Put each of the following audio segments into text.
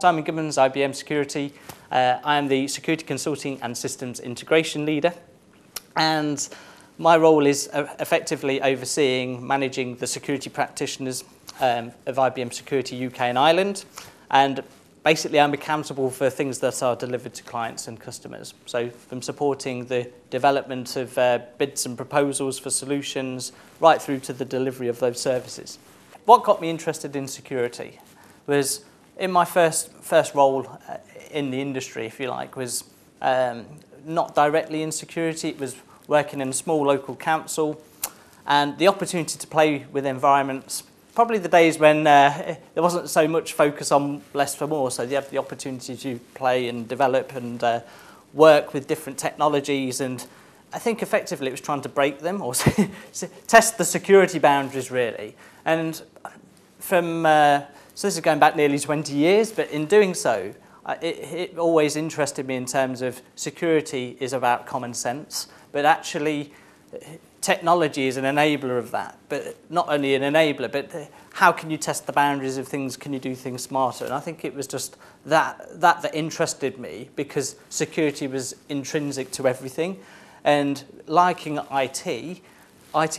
Simon Gibbons, IBM Security. I am the Security Consulting and Systems Integration Leader, and my role is effectively overseeing, managing the security practitioners of IBM Security UK and Ireland, and basically I'm accountable for things that are delivered to clients and customers. So from supporting the development of bids and proposals for solutions, right through to the delivery of those services. What got me interested in security was, in my first role in the industry, if you like, was not directly in security. It was working in a small local council, and the opportunity to play with environments, probably the days when there wasn't so much focus on less for more, so you have the opportunity to play and develop and work with different technologies, and I think effectively it was trying to break them or test the security boundaries really. And from so this is going back nearly 20 years, but in doing so, it always interested me in terms of security is about common sense, but actually technology is an enabler of that. But not only an enabler, but how can you test the boundaries of things? Can you do things smarter? And I think it was just that interested me, because security was intrinsic to everything. And liking IT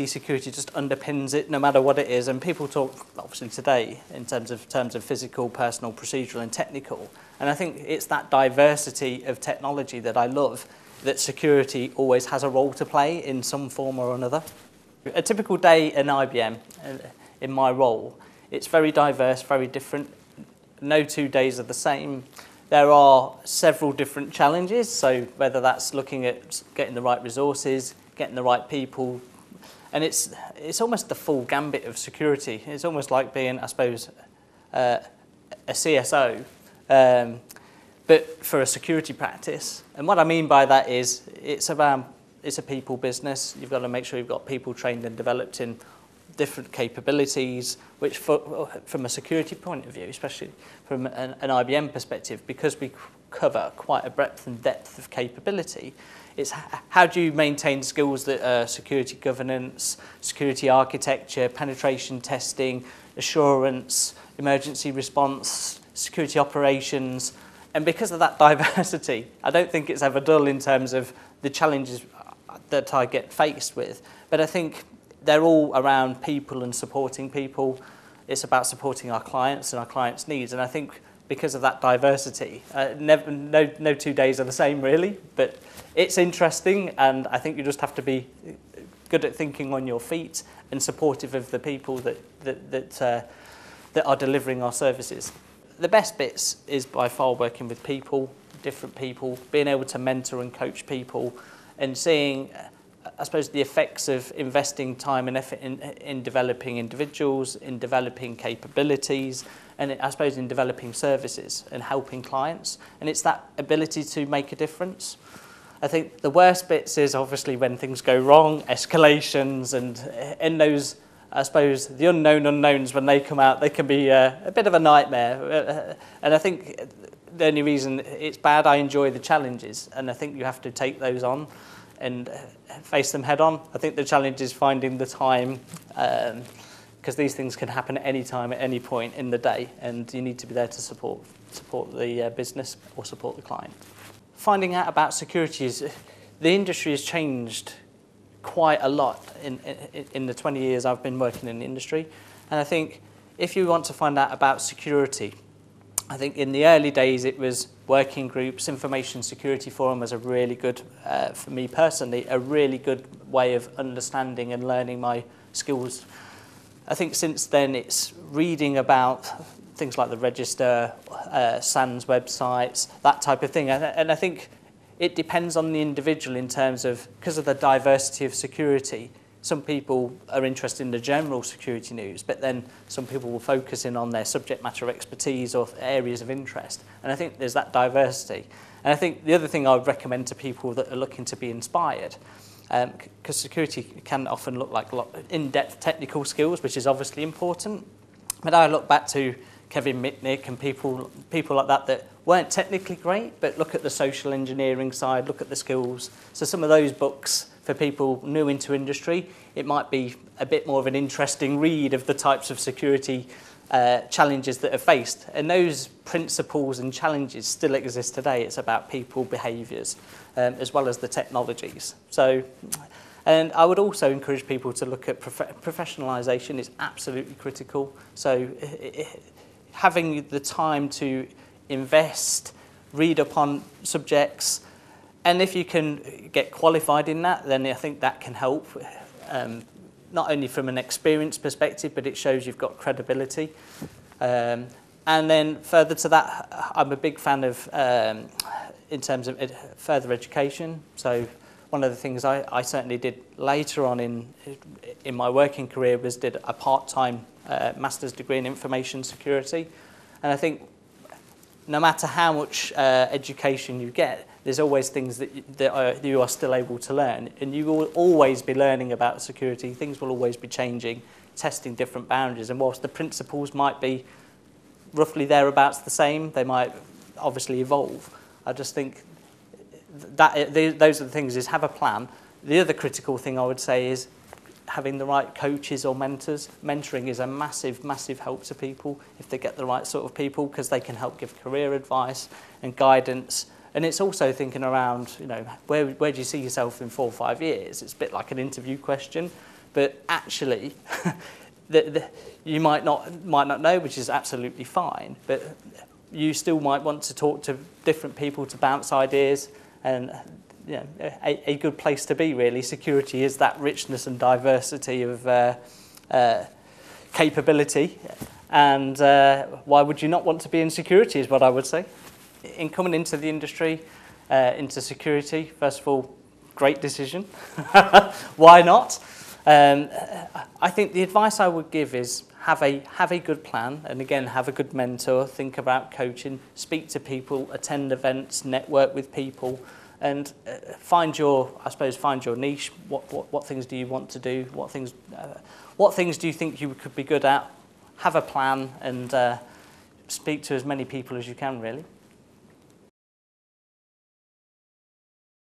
security just underpins it no matter what it is, and people talk obviously today in terms of physical, personal, procedural and technical, and I think it's that diversity of technology that I love, that security always has a role to play in some form or another. A typical day in IBM, in my role, it's very diverse, very different. No 2 days are the same. There are several different challenges, so whether that's looking at getting the right resources, getting the right people, and it's almost the full gambit of security. It's almost like being, I suppose, a CSO, but for a security practice. And what I mean by that is it's a people business. You've got to make sure you've got people trained and developed in different capabilities, which from a security point of view, especially from an IBM perspective, because we cover quite a breadth and depth of capability, it's how do you maintain skills that are security governance, security architecture, penetration testing, assurance, emergency response, security operations. And because of that diversity, I don't think it's ever dull in terms of the challenges that I get faced with. But I think they're all around people and supporting people. It's about supporting our clients and our clients' needs. And I think because of that diversity, no 2 days are the same really, but it's interesting, and I think you just have to be good at thinking on your feet and supportive of the people that are delivering our services. The best bits is by far working with people, different people, being able to mentor and coach people, and seeing, I suppose, the effects of investing time and effort in developing individuals, in developing capabilities, and I suppose in developing services and helping clients. And it's that ability to make a difference. I think the worst bits is obviously when things go wrong, escalations, and in those, I suppose, the unknown unknowns, when they come out, they can be a bit of a nightmare. And I think the only reason it's bad, I enjoy the challenges, and I think you have to take those on and face them head on. I think the challenge is finding the time, because these things can happen at any time, at any point in the day, and you need to be there to support the business or support the client. Finding out about security is, the industry has changed quite a lot in the 20 years I've been working in the industry, and I think if you want to find out about security, I think in the early days it was working groups. Information Security Forum was a really good, for me personally, a really good way of understanding and learning my skills. I think since then it's reading about things like the Register, SANS websites, that type of thing. And I think it depends on the individual in terms of, because of the diversity of security, some people are interested in the general security news, but then some people will focus in on their subject matter expertise or areas of interest. And I think there's that diversity. And I think the other thing I would recommend to people that are looking to be inspired, because security can often look like a lot of in-depth technical skills, which is obviously important. But I look back to Kevin Mitnick and people like that weren't technically great, but look at the social engineering side, look at the skills. So some of those books, for people new into industry, it might be a bit more of an interesting read of the types of security challenges that are faced. And those principles and challenges still exist today. It's about people, behaviours, as well as the technologies. So, and I would also encourage people to look at professionalisation is absolutely critical. So having the time to invest, read upon subjects, and if you can get qualified in that, then I think that can help. Not only from an experience perspective, but it shows you've got credibility. And then further to that, I'm a big fan of, in terms of further education. So one of the things I certainly did later on in my working career was did a part-time master's degree in information security. And I think no matter how much education you get, there's always things that you are still able to learn, and you will always be learning about security. Things will always be changing, testing different boundaries, and whilst the principles might be roughly thereabouts the same, they might obviously evolve. I just think that those are the things, is have a plan. The other critical thing I would say is having the right coaches or mentors. Mentoring is a massive, massive help to people if they get the right sort of people, because they can help give career advice and guidance. And it's also thinking around, you know, where do you see yourself in 4 or 5 years? It's a bit like an interview question, but actually, you might not know, which is absolutely fine. But you still might want to talk to different people to bounce ideas, and you know, a good place to be. Really, security is that richness and diversity of capability, and why would you not want to be in security? Is what I would say. In coming into the industry, into security, first of all, great decision. Why not? I think the advice I would give is have a good plan, and again, have a good mentor, think about coaching, speak to people, attend events, network with people, and find your niche. What things do you want to do? What things do you think you could be good at? Have a plan, and speak to as many people as you can, really.